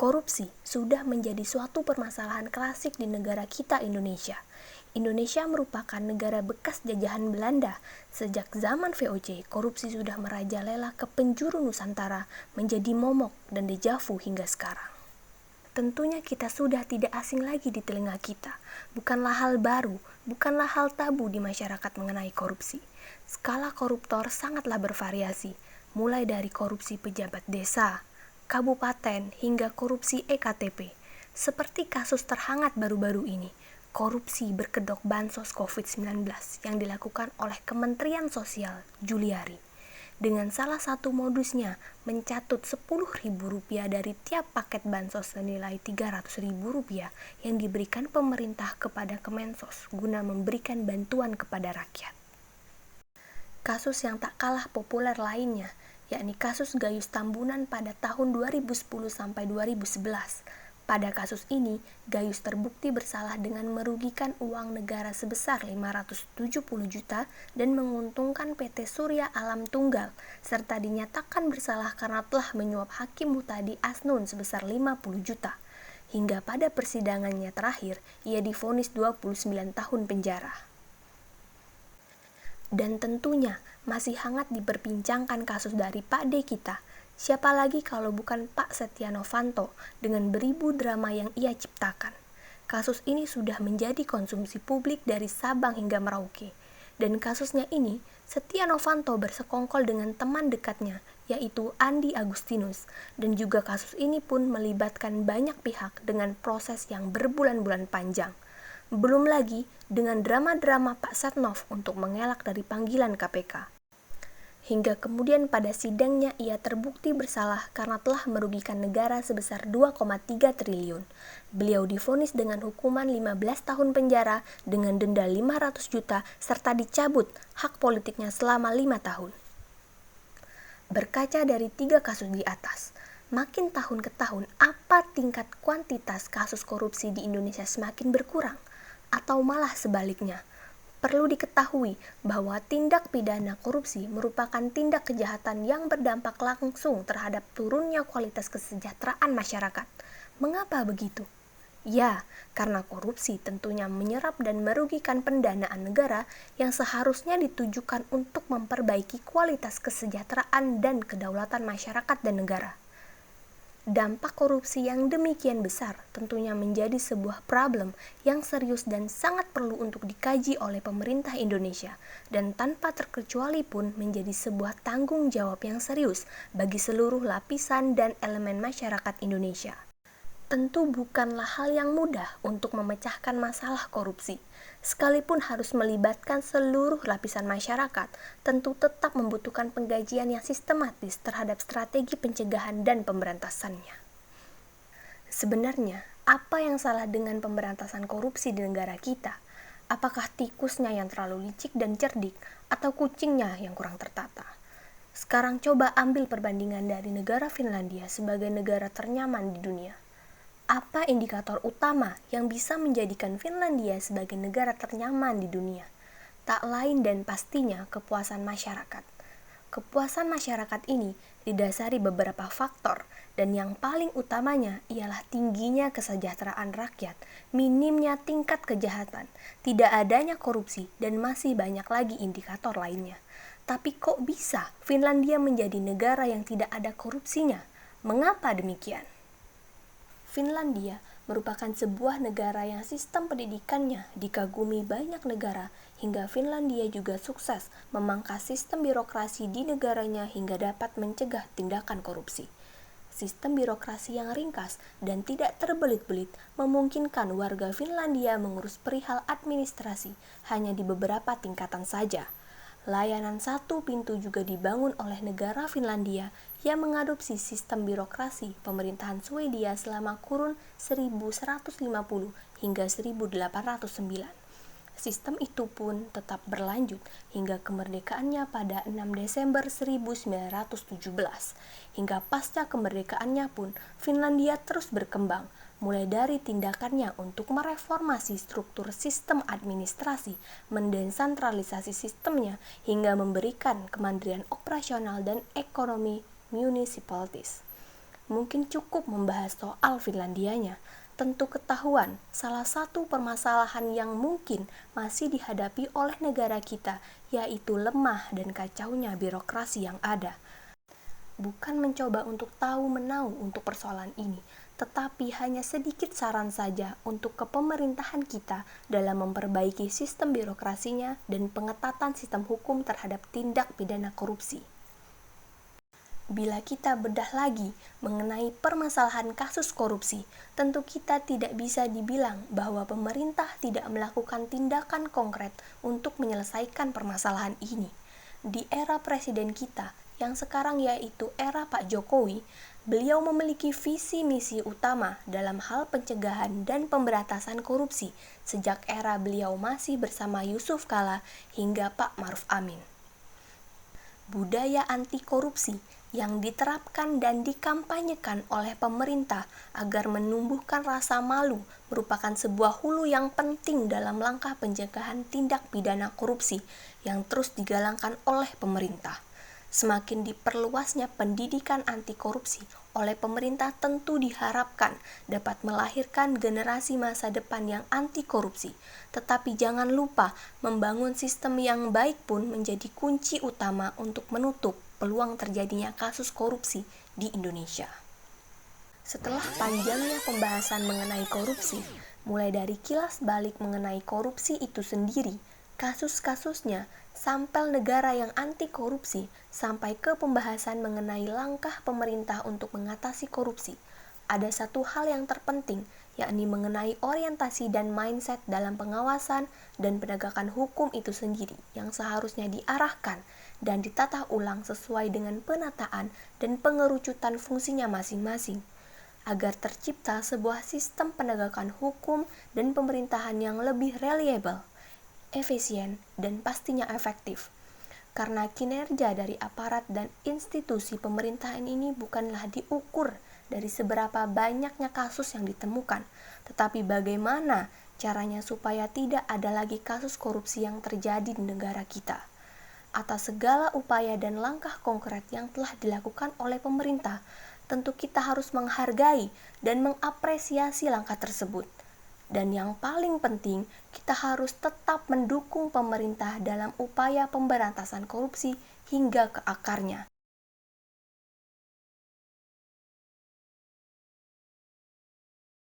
Korupsi sudah menjadi suatu permasalahan klasik di negara kita Indonesia. Indonesia merupakan negara bekas jajahan Belanda. Sejak zaman VOC, korupsi sudah merajalela ke penjuru Nusantara, menjadi momok dan dejavu hingga sekarang. Tentunya kita sudah tidak asing lagi di telinga kita. Bukanlah hal baru, bukanlah hal tabu di masyarakat mengenai korupsi. Skala koruptor sangatlah bervariasi, mulai dari korupsi pejabat desa, kabupaten, hingga korupsi EKTP. Seperti kasus terhangat baru-baru ini, korupsi berkedok bansos COVID-19 yang dilakukan oleh Kementerian Sosial Juliari. Dengan salah satu modusnya mencatut Rp10.000 dari tiap paket bansos senilai Rp300.000 yang diberikan pemerintah kepada Kemensos guna memberikan bantuan kepada rakyat. Kasus yang tak kalah populer lainnya, yakni kasus Gayus Tambunan pada tahun 2010 sampai 2011. Pada kasus ini, Gayus terbukti bersalah dengan merugikan uang negara sebesar 570 juta dan menguntungkan PT Surya Alam Tunggal, serta dinyatakan bersalah karena telah menyuap Hakim Mutadi Asnun sebesar 50 juta. Hingga pada persidangannya terakhir, ia divonis 29 tahun penjara. Dan tentunya masih hangat diperbincangkan kasus dari Pak D kita. Siapa lagi kalau bukan Pak Setia Novanto dengan beribu drama yang ia ciptakan. Kasus ini sudah menjadi konsumsi publik dari Sabang hingga Merauke. Dan kasusnya ini, Setia Novanto bersekongkol dengan teman dekatnya, yaitu Andi Agustinus. Dan juga kasus ini pun melibatkan banyak pihak dengan proses yang berbulan-bulan panjang. Belum lagi dengan drama-drama Pak Setnov untuk mengelak dari panggilan KPK. Hingga kemudian pada sidangnya ia terbukti bersalah karena telah merugikan negara sebesar 2,3 triliun. Beliau divonis dengan hukuman 15 tahun penjara dengan denda 500 juta serta dicabut hak politiknya selama 5 tahun. Berkaca dari 3 kasus di atas, makin tahun ke tahun apa tingkat kuantitas kasus korupsi di Indonesia semakin berkurang? Atau malah sebaliknya? Perlu diketahui bahwa tindak pidana korupsi merupakan tindak kejahatan yang berdampak langsung terhadap turunnya kualitas kesejahteraan masyarakat. Mengapa begitu? Ya, karena korupsi tentunya menyerap dan merugikan pendanaan negara yang seharusnya ditujukan untuk memperbaiki kualitas kesejahteraan dan kedaulatan masyarakat dan negara. Dampak korupsi yang demikian besar tentunya menjadi sebuah problem yang serius dan sangat perlu untuk dikaji oleh pemerintah Indonesia dan tanpa terkecuali pun menjadi sebuah tanggung jawab yang serius bagi seluruh lapisan dan elemen masyarakat Indonesia. Tentu bukanlah hal yang mudah untuk memecahkan masalah korupsi. Sekalipun harus melibatkan seluruh lapisan masyarakat, tentu tetap membutuhkan pengkajian yang sistematis terhadap strategi pencegahan dan pemberantasannya. Sebenarnya, apa yang salah dengan pemberantasan korupsi di negara kita? Apakah tikusnya yang terlalu licik dan cerdik, atau kucingnya yang kurang tertata? Sekarang coba ambil perbandingan dari negara Finlandia sebagai negara ternyaman di dunia. Apa indikator utama yang bisa menjadikan Finlandia sebagai negara ternyaman di dunia? Tak lain dan pastinya kepuasan masyarakat. Kepuasan masyarakat ini didasari beberapa faktor, dan yang paling utamanya ialah tingginya kesejahteraan rakyat, minimnya tingkat kejahatan, tidak adanya korupsi, dan masih banyak lagi indikator lainnya. Tapi kok bisa Finlandia menjadi negara yang tidak ada korupsinya? Mengapa demikian? Finlandia merupakan sebuah negara yang sistem pendidikannya dikagumi banyak negara, hingga Finlandia juga sukses memangkas sistem birokrasi di negaranya hingga dapat mencegah tindakan korupsi. Sistem birokrasi yang ringkas dan tidak terbelit-belit memungkinkan warga Finlandia mengurus perihal administrasi hanya di beberapa tingkatan saja. Layanan satu pintu juga dibangun oleh negara Finlandia yang mengadopsi sistem birokrasi pemerintahan Swedia selama kurun 1150 hingga 1809. Sistem itu pun tetap berlanjut hingga kemerdekaannya pada 6 Desember 1917. Hingga pasca kemerdekaannya pun, Finlandia terus berkembang, mulai dari tindakannya untuk mereformasi struktur sistem administrasi, mendesentralisasi sistemnya, hingga memberikan kemandirian operasional dan ekonomi municipalities. mungkin cukup membahas soal Finlandianya. Tentu ketahuan, salah satu permasalahan yang mungkin masih dihadapi oleh negara kita, yaitu lemah dan kacaunya birokrasi yang ada. Bukan mencoba untuk tahu-menahu untuk persoalan ini, tetapi hanya sedikit saran saja untuk kepemerintahan kita dalam memperbaiki sistem birokrasinya dan pengetatan sistem hukum terhadap tindak pidana korupsi. Bila kita bedah lagi mengenai permasalahan kasus korupsi, tentu kita tidak bisa dibilang bahwa pemerintah tidak melakukan tindakan konkret untuk menyelesaikan permasalahan ini. Di era presiden kita, yang sekarang yaitu era Pak Jokowi, beliau memiliki visi misi utama dalam hal pencegahan dan pemberantasan korupsi sejak era beliau masih bersama Yusuf Kala hingga Pak Maruf Amin. Budaya anti korupsi yang diterapkan dan dikampanyekan oleh pemerintah agar menumbuhkan rasa malu merupakan sebuah hulu yang penting dalam langkah pencegahan tindak pidana korupsi yang terus digalangkan oleh pemerintah. Semakin diperluasnya pendidikan anti korupsi oleh pemerintah tentu diharapkan dapat melahirkan generasi masa depan yang anti korupsi. Tetapi jangan lupa, membangun sistem yang baik pun menjadi kunci utama untuk menutup peluang terjadinya kasus korupsi di Indonesia. Setelah panjangnya pembahasan mengenai korupsi, mulai dari kilas balik mengenai korupsi itu sendiri, kasus-kasusnya, sampel negara yang anti korupsi, sampai ke pembahasan mengenai langkah pemerintah untuk mengatasi korupsi, ada satu hal yang terpenting, yakni mengenai orientasi dan mindset dalam pengawasan dan penegakan hukum itu sendiri yang seharusnya diarahkan dan ditata ulang sesuai dengan penataan dan pengerucutan fungsinya masing-masing, agar tercipta sebuah sistem penegakan hukum dan pemerintahan yang lebih reliable, efisien, dan pastinya efektif. Karena kinerja dari aparat dan institusi pemerintahan ini bukanlah diukur dari seberapa banyaknya kasus yang ditemukan, tetapi bagaimana caranya supaya tidak ada lagi kasus korupsi yang terjadi di negara kita. Atas segala upaya dan langkah konkret yang telah dilakukan oleh pemerintah, tentu kita harus menghargai dan mengapresiasi langkah tersebut. Dan yang paling penting, kita harus tetap mendukung pemerintah dalam upaya pemberantasan korupsi hingga ke akarnya.